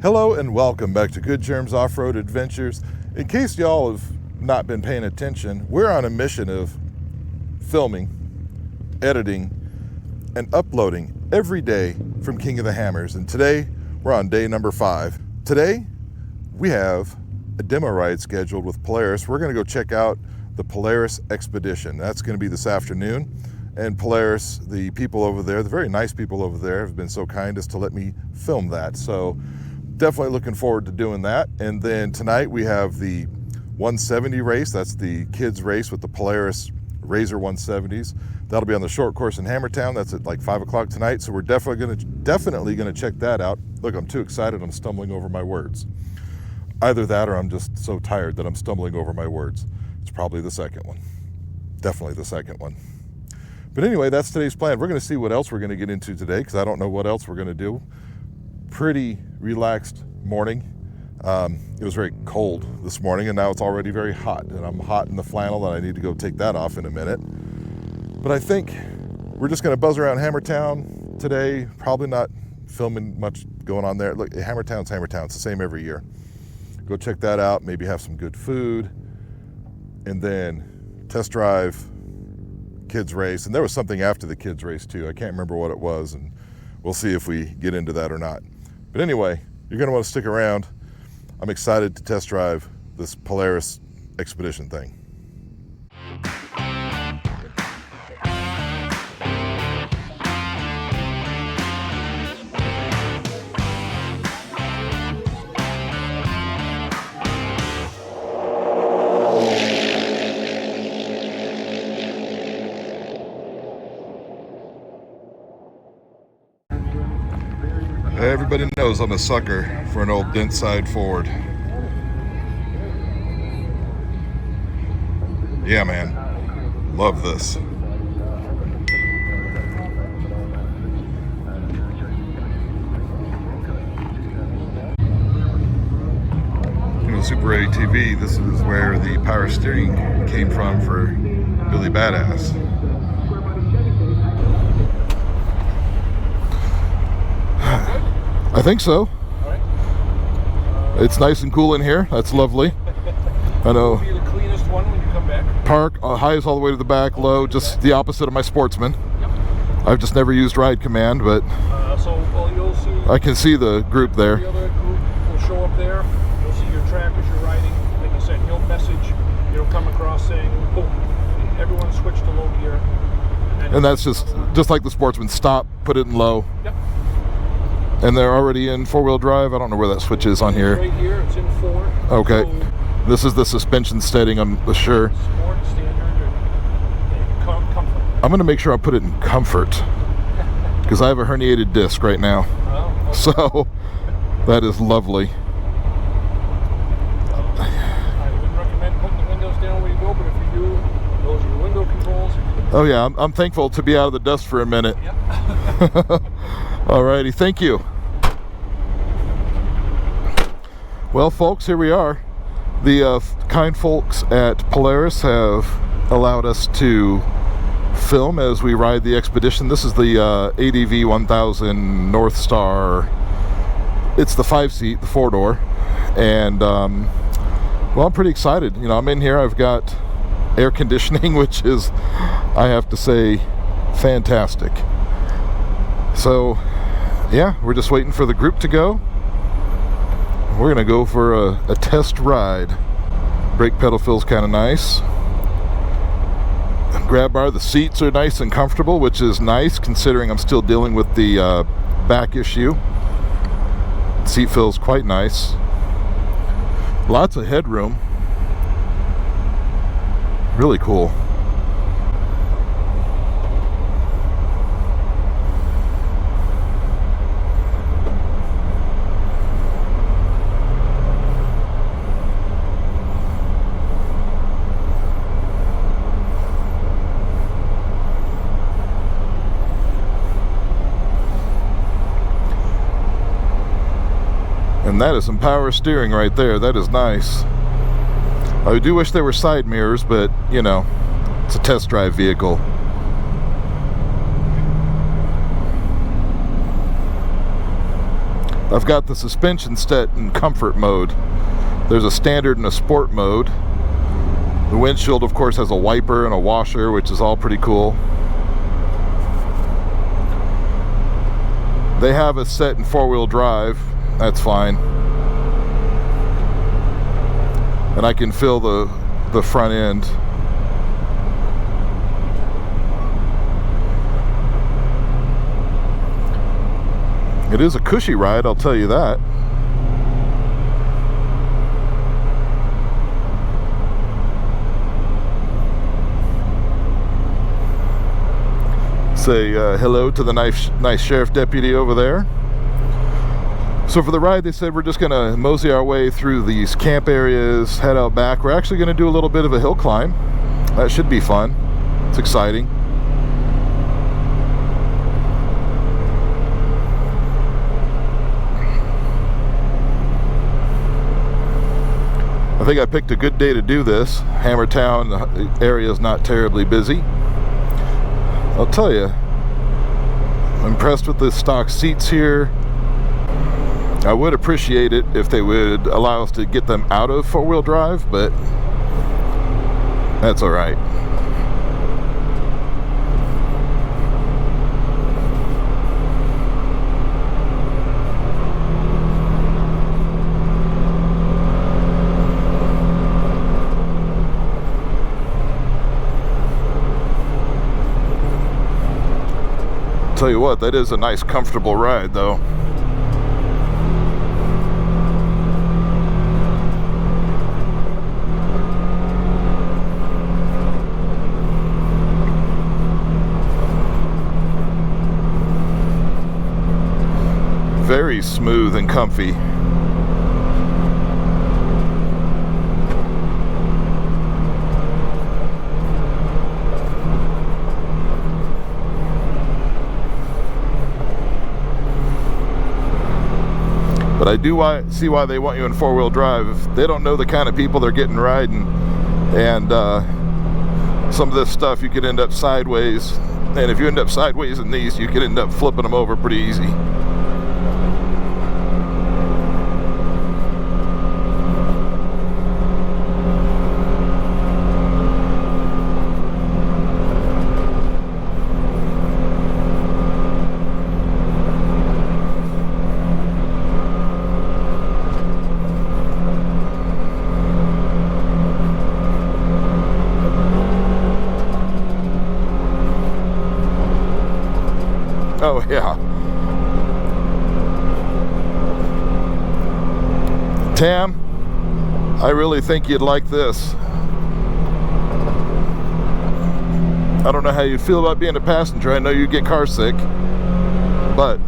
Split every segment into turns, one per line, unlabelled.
Hello and welcome back to Good Germs Off-Road Adventures. In case y'all have not been paying attention, we're on a mission of filming, editing, and uploading every day from King of the Hammers. And today, we're on day number 5. Today, we have a demo ride scheduled with Polaris. We're gonna go check out the Polaris Expedition. That's gonna be this afternoon. And Polaris, the people over there, the very nice people over there, have been so kind as to let me film that. So definitely looking forward to doing that. And then tonight we have the 170 race. That's the kids race with the Polaris Razor 170s. That'll be on the short course in Hammertown. That's at like 5 o'clock tonight. So we're definitely gonna check that out. Look, I'm too excited. I'm stumbling over my words. Either that or I'm just so tired that I'm stumbling over my words. It's probably the second one. Definitely the second one. But anyway, that's today's plan. We're gonna see what else we're gonna get into today because I don't know what else we're gonna do. Pretty relaxed morning. It was very cold this morning and now it's already very hot, and I'm hot in the flannel and I need to go take that off in a minute. But I think we're just gonna buzz around Hammertown today, probably not filming much going on there. Look, Hammertown's Hammertown, it's the same every year. Go check that out, maybe have some good food, and then test drive, kids race. And there was something after the kids race too. I can't remember what it was, and we'll see if we get into that or not. But anyway, you're gonna want to stick around. I'm excited to test drive this Polaris Expedition thing. Everybody knows I'm a sucker for an old dent side forward. Yeah, man. Love this. You know, Super ATV, this is where the power steering came from for Billy Badass. I think so. It's nice and cool in here. That's lovely. I know.
Be the cleanest one when you come back.
Park high is all the way to the back, low just the opposite of my Sportsman.
Yep.
I've just never used Ride Command, but
You'll see.
I can see the group there.
The other group will show up there. You'll see your track as you're riding. Like I said, you'll message. You'll come across saying, "Boom, everyone switch to low gear."
And that's just like the Sportsman. Stop, put it in low.
Yep.
And they're already in four-wheel drive. I don't know where that switch is on here.
Right here, it's in 4.
Okay.
So
this is the suspension setting, I'm sure.
Sport, standard, and comfort.
I'm going to make sure I put it in comfort because I have a herniated disc right now.
Oh, okay.
So that is lovely.
I wouldn't recommend putting the windows down where you go, but if you do, those are your window controls.
Oh yeah, I'm thankful to be out of the dust for a minute.
Yep.
Alrighty, thank you. Well, folks, here we are. The kind folks at Polaris have allowed us to film as we ride the Expedition. This is the ADV 1000 North Star. It's the 5-seat, the 4-door, and well, I'm pretty excited. You know, I'm in here. I've got air conditioning, which is, I have to say, fantastic. So yeah, we're just waiting for the group to go. We're gonna go for a test ride. Brake pedal feels kind of nice. Grab bar, the seats are nice and comfortable, which is nice considering I'm still dealing with the back issue. Seat feels quite nice. Lots of headroom. Really cool. And that is some power steering right there. That is nice. I do wish there were side mirrors, but you know, it's a test drive vehicle. I've got the suspension set in comfort mode. There's a standard and a sport mode. The windshield, of course, has a wiper and a washer, which is all pretty cool. They have it set in 4-wheel drive. That's fine. And I can feel the front end. It is a cushy ride, I'll tell you that. Say hello to the nice sheriff deputy over there. So for the ride, they said we're just going to mosey our way through these camp areas, head out back. We're actually going to do a little bit of a hill climb. That should be fun. It's exciting. I think I picked a good day to do this. Hammertown, the area is not terribly busy. I'll tell you, I'm impressed with the stock seats here. I would appreciate it if they would allow us to get them out of 4-wheel drive, but that's all right. Tell you what, that is a nice comfortable ride though. Very smooth and comfy. But I do see why they want you in 4-wheel drive. If they don't know the kind of people they're getting riding, and some of this stuff you could end up sideways, and if you end up sideways in these, you could end up flipping them over pretty easy. Oh yeah. Tam, I really think you'd like this. I don't know how you'd feel about being a passenger. I know you get car sick, but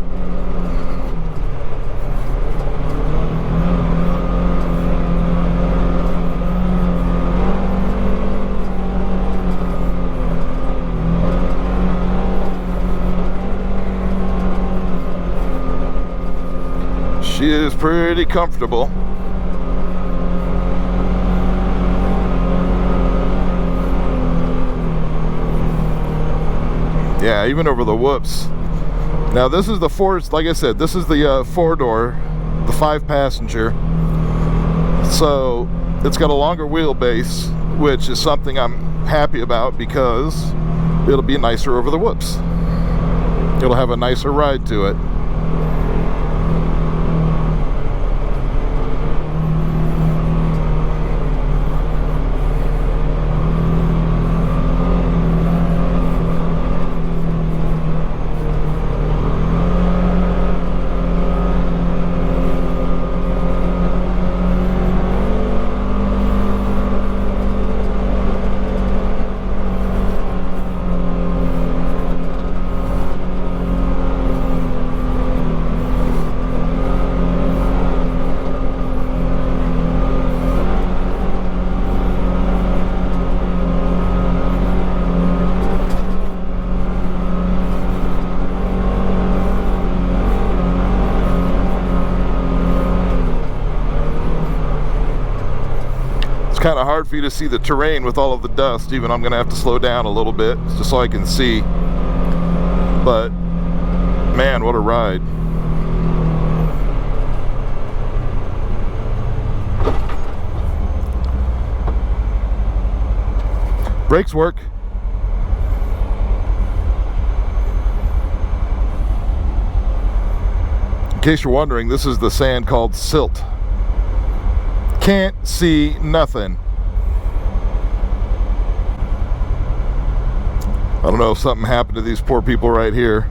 she is pretty comfortable. Yeah, even over the whoops. Now this is the like I said, this is the 4-door, the 5-passenger. So it's got a longer wheelbase, which is something I'm happy about because it'll be nicer over the whoops. It'll have a nicer ride to it. It's kind of hard for you to see the terrain with all of the dust. Even I'm gonna have to slow down a little bit just so I can see. But man, what a ride. Brakes work. In case you're wondering, this is the sand called silt. Can't see nothing. I don't know if something happened to these poor people right here.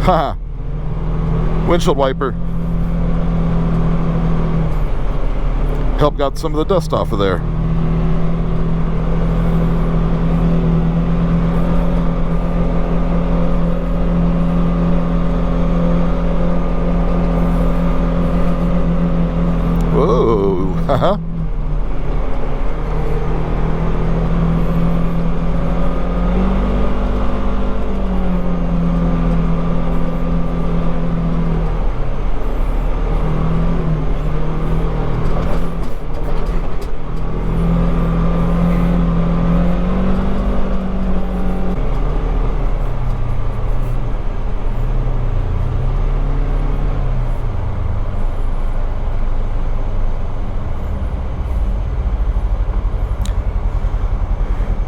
Haha. Windshield wiper. Help got some of the dust off of there. Whoa. Haha.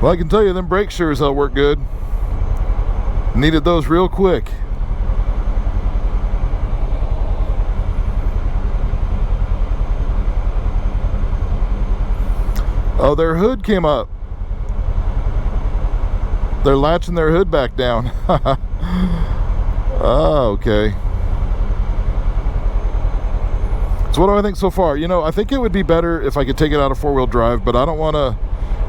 Well, I can tell you, them brakes sure as hell work good. Needed those real quick. Oh, their hood came up. They're latching their hood back down. Oh, okay. So what do I think so far? You know, I think it would be better if I could take it out of four-wheel drive, but I don't want to.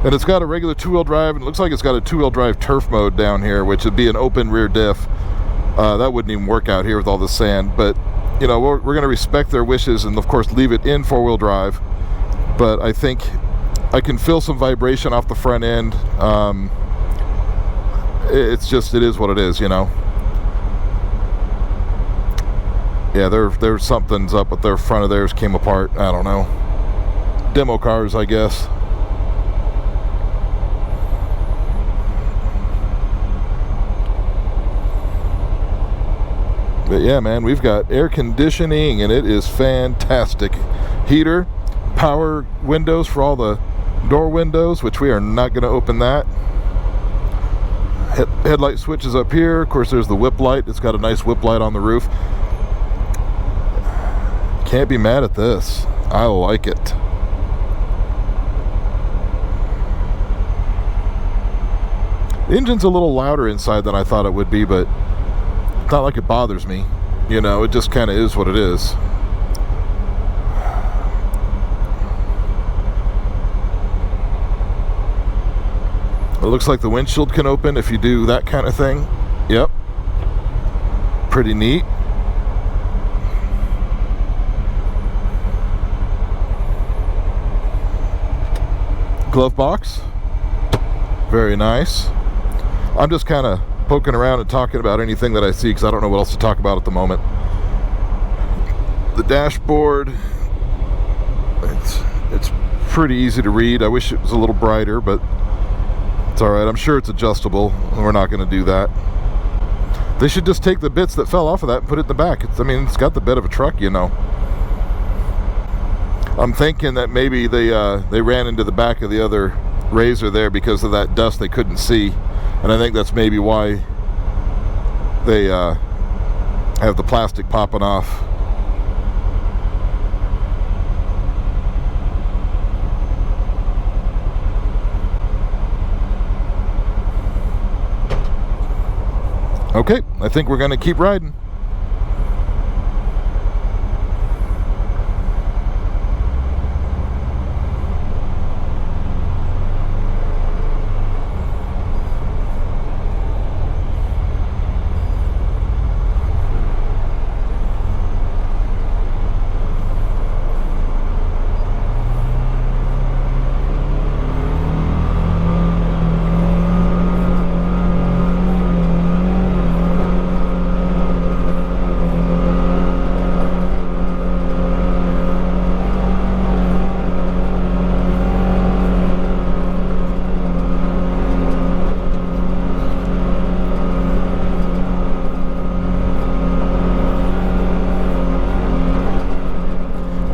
And it's got a regular two-wheel drive, and it looks like it's got a two-wheel drive turf mode down here, which would be an open rear diff. That wouldn't even work out here with all the sand. But, you know, we're going to respect their wishes and, of course, leave it in four-wheel drive. But I think I can feel some vibration off the front end. It's just, it is what it is, you know. Yeah, there's something's up with their front of theirs came apart. I don't know. Demo cars, I guess. But yeah, man, we've got air conditioning and it is fantastic. Heater, power windows for all the door windows, which we are not going to open that. Headlight switches up here. Of course, there's the whip light. It's got a nice whip light on the roof. Can't be mad at this. I like it. The engine's a little louder inside than I thought it would be, but it's not like it bothers me. You know, it just kind of is what it is. It looks like the windshield can open if you do that kind of thing. Yep. Pretty neat. Glove box. Very nice. I'm just kind of poking around and talking about anything that I see because I don't know what else to talk about at the moment. The dashboard. It's pretty easy to read. I wish it was a little brighter, but it's alright. I'm sure it's adjustable, and we're not going to do that. They should just take the bits that fell off of that and put it in the back. It's got the bed of a truck, you know. I'm thinking that maybe they ran into the back of the other Razor there because of that dust they couldn't see. And I think that's maybe why they have the plastic popping off. Okay, I think we're going to keep riding.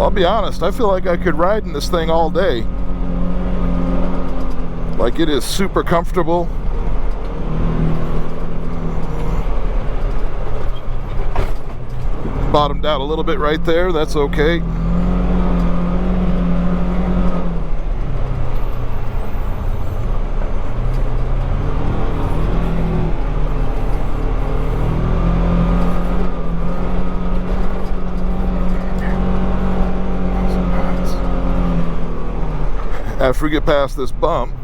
I'll be honest, I feel like I could ride in this thing all day. Like, it is super comfortable. Bottomed out a little bit right there, that's okay. After we get past this bump,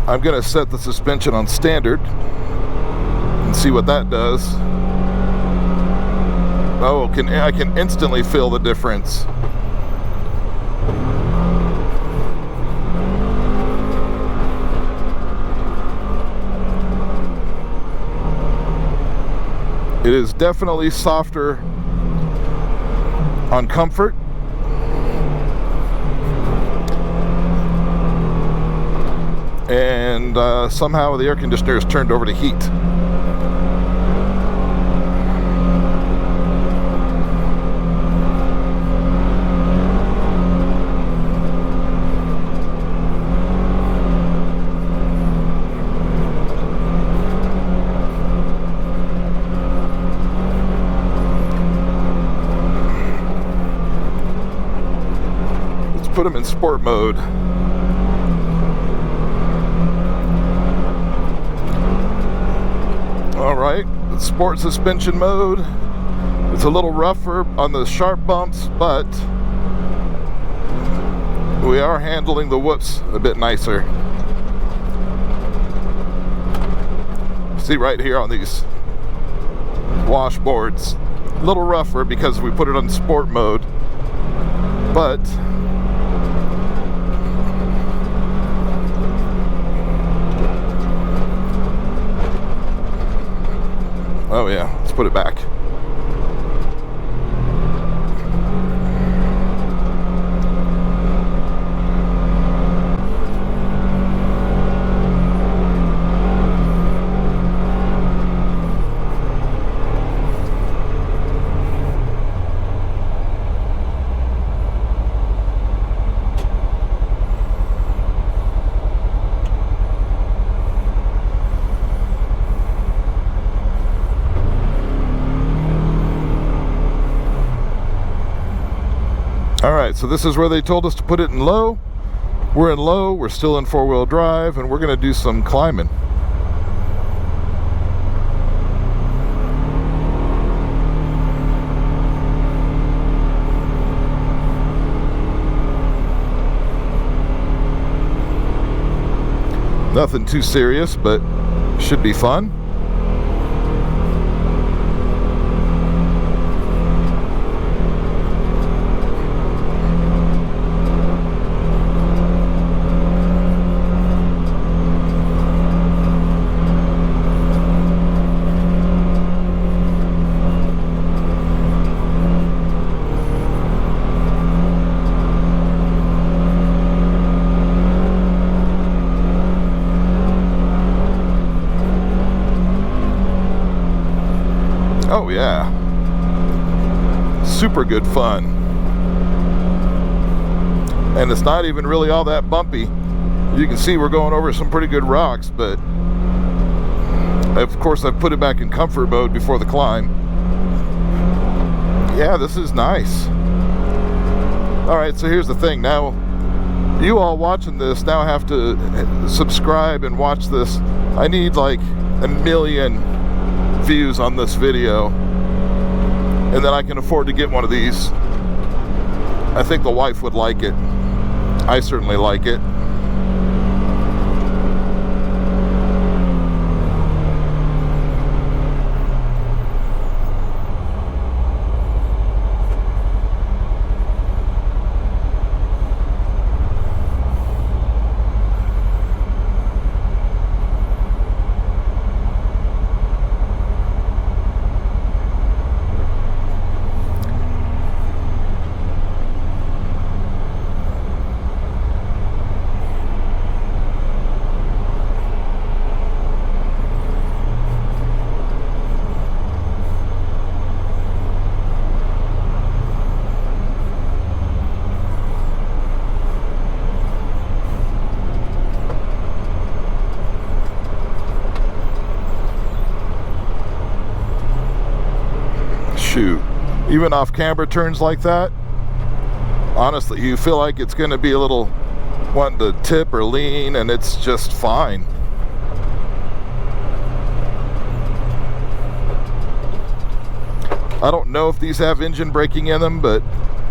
I'm going to set the suspension on standard and see what that does. Oh, I can instantly feel the difference. It is definitely softer on comfort. And somehow the air conditioner is turned over to heat. Let's put them in sport mode. Alright, sport suspension mode. It's a little rougher on the sharp bumps, but we are handling the whoops a bit nicer. See right here on these washboards, a little rougher because we put it on sport mode, but oh yeah, let's put it back. Alright, so this is where they told us to put it in low. We're in low, we're still in four-wheel drive, and we're going to do some climbing. Nothing too serious, but should be fun. Oh yeah, super good fun. And it's not even really all that bumpy. You can see we're going over some pretty good rocks, but of course I've put it back in comfort mode before the climb. Yeah, this is nice. Alright, so here's the thing. Now, you all watching this now have to subscribe and watch this. I need like 1 million views on this video, and then I can afford to get one of these. I think the wife would like it. I certainly like it. Even off camber turns like that, honestly, you feel like it's going to be a little wanting to tip or lean, and it's just fine. I don't know if these have engine braking in them, but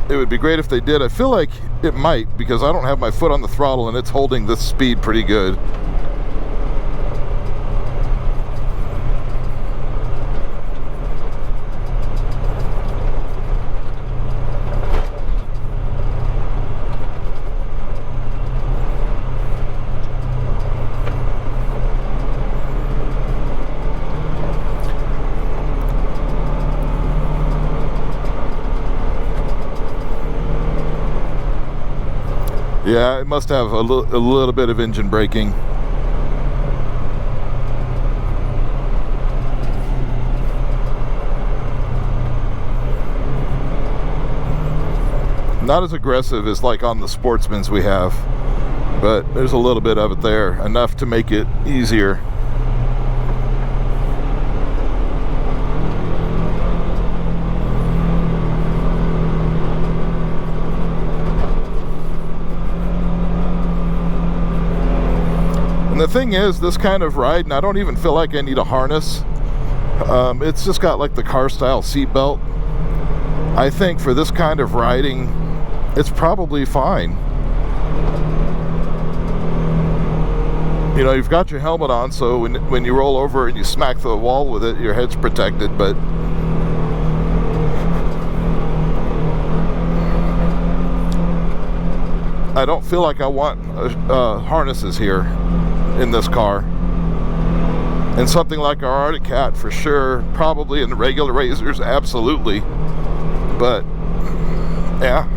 it would be great if they did. I feel like it might, because I don't have my foot on the throttle and it's holding this speed pretty good. Yeah, it must have a little bit of engine braking. Not as aggressive as like on the Sportsmans we have, but there's a little bit of it there, enough to make it easier. And the thing is, this kind of ride, and I don't even feel like I need a harness. It's just got like the car style seat belt. I think for this kind of riding, it's probably fine. You know, you've got your helmet on, so when you roll over and you smack the wall with it, your head's protected, but I don't feel like I want harnesses here in this car. And something like our Arctic Cat, for sure. Probably in the regular razors, absolutely. But yeah.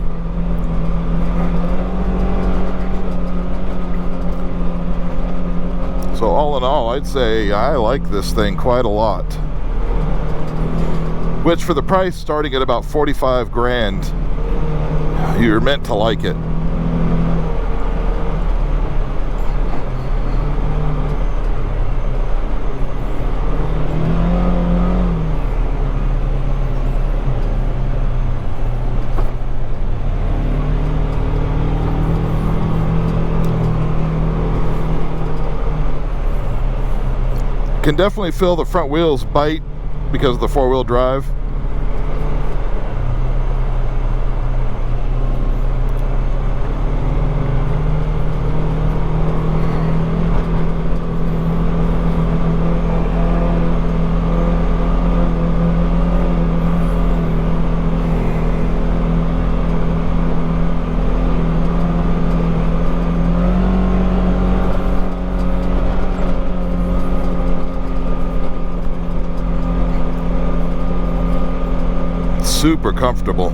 So all in all, I'd say I like this thing quite a lot. Which, for the price starting at about 45 grand, you're meant to like it. Can definitely feel the front wheels bite because of the four-wheel drive. Super comfortable.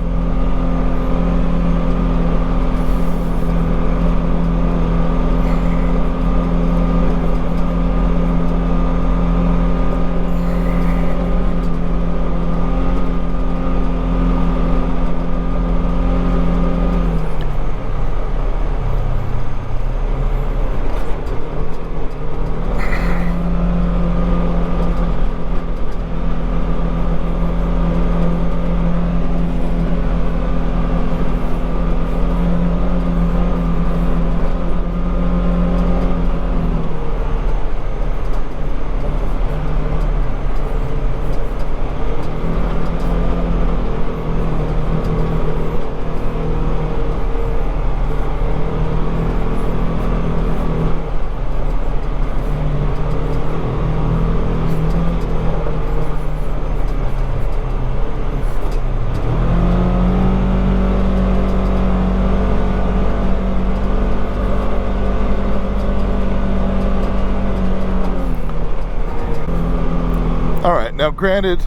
Alright, now granted,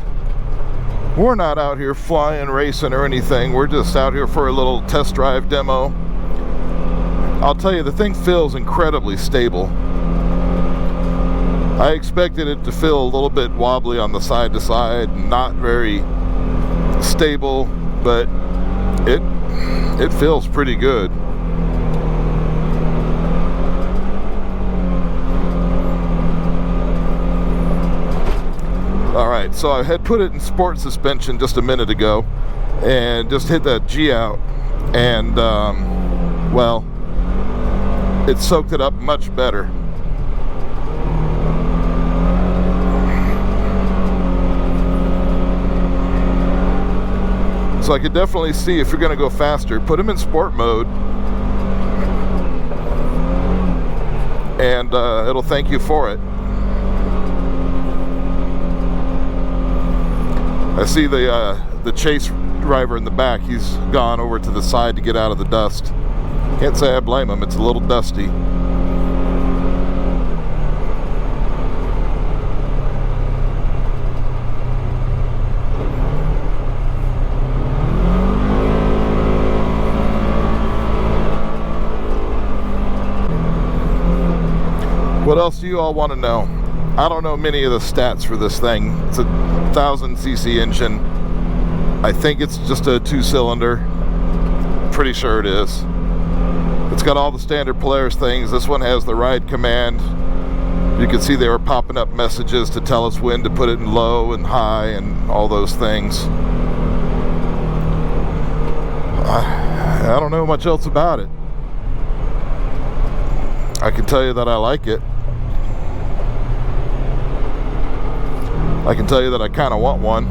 we're not out here flying, racing, or anything. We're just out here for a little test drive demo. I'll tell you, the thing feels incredibly stable. I expected it to feel a little bit wobbly on the side to side, not very stable, but it feels pretty good. Alright, so I had put it in sport suspension just a minute ago. and just hit that G out, and well, it soaked it up much better. So I could definitely see, if you're going to go faster, put them in sport mode, and it'll thank you for it. I see the chase driver in the back. He's gone over to the side to get out of the dust. Can't say I blame him. It's a little dusty. What else do you all want to know? I don't know many of the stats for this thing. It's a 1,000cc engine. I think it's just a 2-cylinder. Pretty sure it is. It's got all the standard Polaris things. This one has the ride command. You can see they were popping up messages to tell us when to put it in low and high and all those things. I don't know much else about it. I can tell you that I like it. I can tell you that I kind of want one.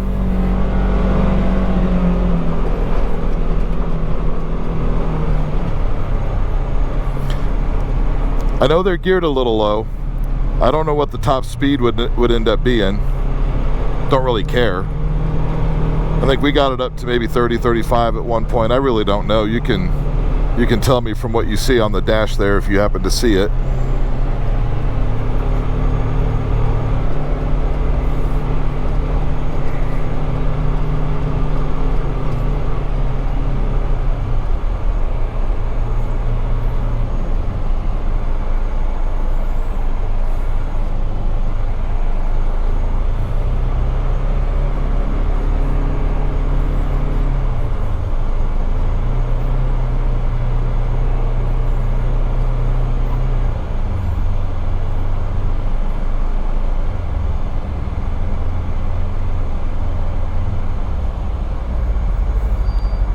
I know they're geared a little low. I don't know what the top speed would end up being. Don't really care. I think we got it up to maybe 30, 35 at one point. I really don't know. You can tell me from what you see on the dash there if you happen to see it.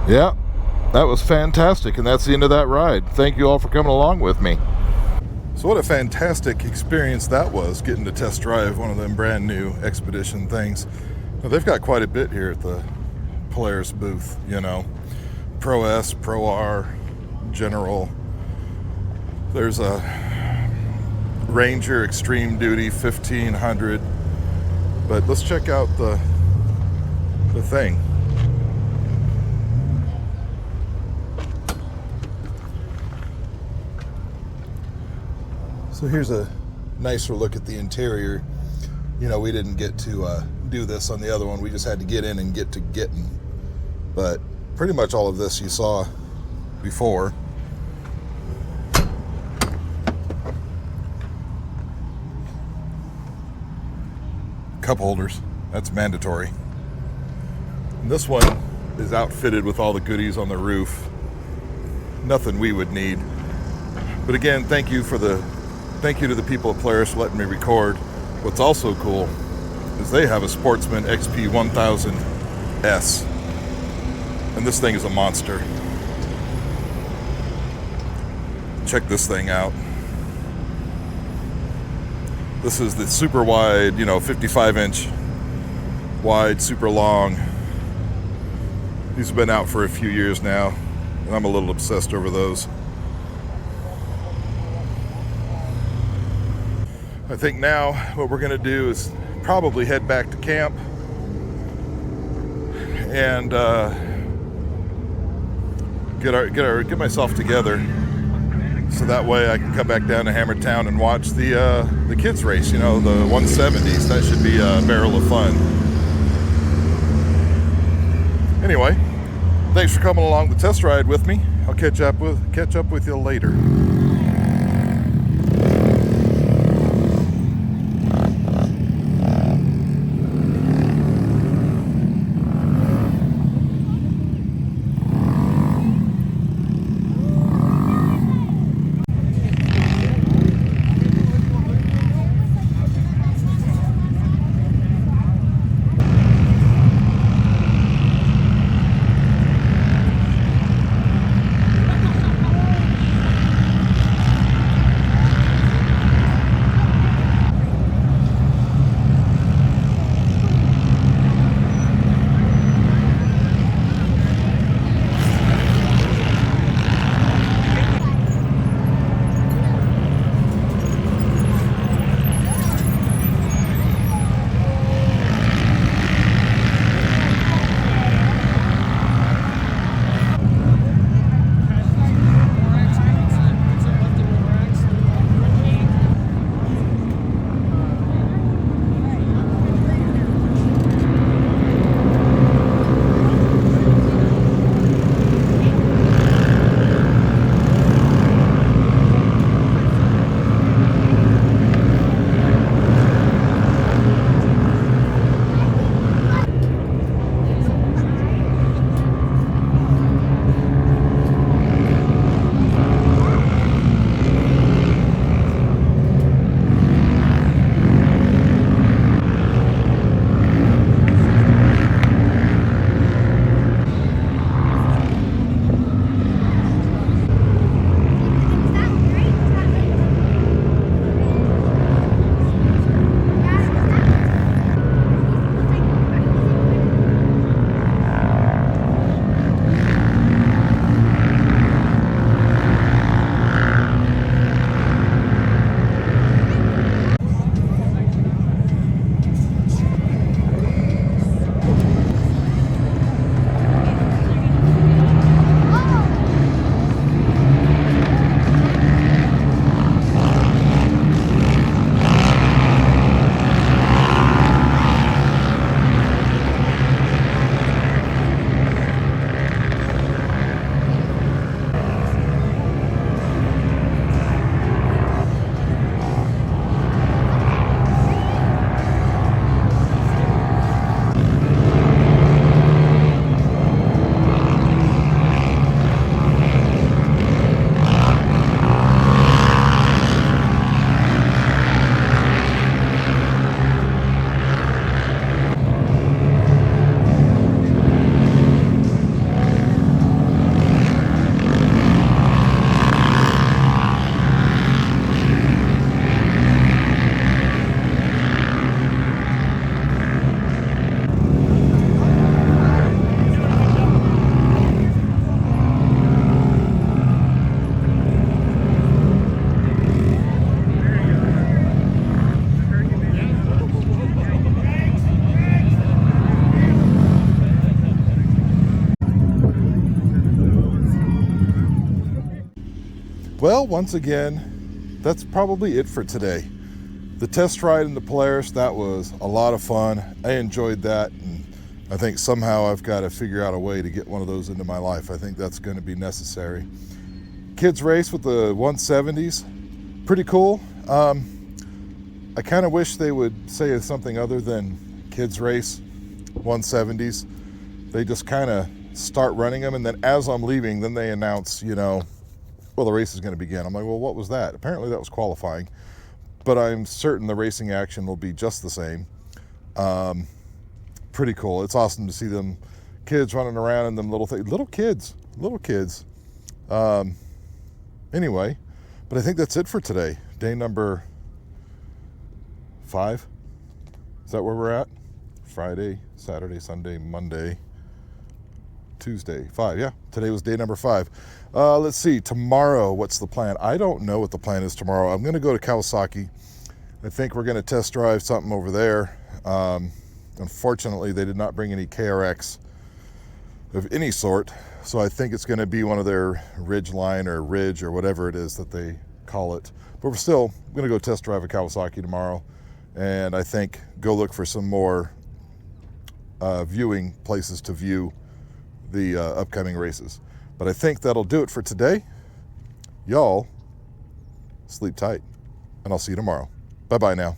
Yeah, that was fantastic, and that's the end of that ride. Thank you all for coming along with me. So what a fantastic experience that was, getting to test drive one of them brand new Expedition things. Now, they've got quite a bit here at the Polaris booth, you know. Pro S, Pro R, General. There's a Ranger Extreme Duty 1500. But let's check out the thing. So here's a nicer look at the interior. You know, we didn't get to do this on the other one. We just had to get in and get to getting. But pretty much all of this you saw before. Cup holders, that's mandatory. And this one is outfitted with all the goodies on the roof. Nothing we would need. But again, thank you to the people at Polaris for letting me record. What's also cool is they have a Sportsman XP 1000S. And this thing is a monster. Check this thing out. This is the super wide, 55-inch wide, super long. These have been out for a few years now, and I'm a little obsessed over those. I think now what we're going to do is probably head back to camp and get myself together, so that way I can come back down to Hammertown and watch the kids race. The 170s. That should be a barrel of fun. Anyway, thanks for coming along the test ride with me. I'll catch up with you later. Well, once again, that's probably it for today. The test ride in the Polaris, that was a lot of fun. I enjoyed that, and I think somehow I've got to figure out a way to get one of those into my life. I think that's going to be necessary. Kids race with the 170s, pretty cool. I kind of wish they would say something other than kids race 170s. They just kind of start running them, and then as I'm leaving, then they announce, well, the race is going to begin. I'm like, well, what was that? Apparently that was qualifying, but I'm certain the racing action will be just the same. Pretty cool. It's awesome to see them kids running around in them little kids. Anyway, but I think that's it for today. Day number 5. Is that where we're at? Friday, Saturday, Sunday, Monday, Tuesday, 5. Yeah, today was day number 5. Let's see, tomorrow, what's the plan? I don't know what the plan is tomorrow. I'm going to go to Kawasaki. I think we're going to test drive something over there. Unfortunately, they did not bring any KRX of any sort, so I think it's going to be one of their Ridgeline or Ridge or whatever it is that they call it. But we're still going to go test drive a Kawasaki tomorrow, and I think go look for some more viewing places to view the upcoming races. But I think that'll do it for today. Y'all sleep tight, and I'll see you tomorrow. Bye-bye now.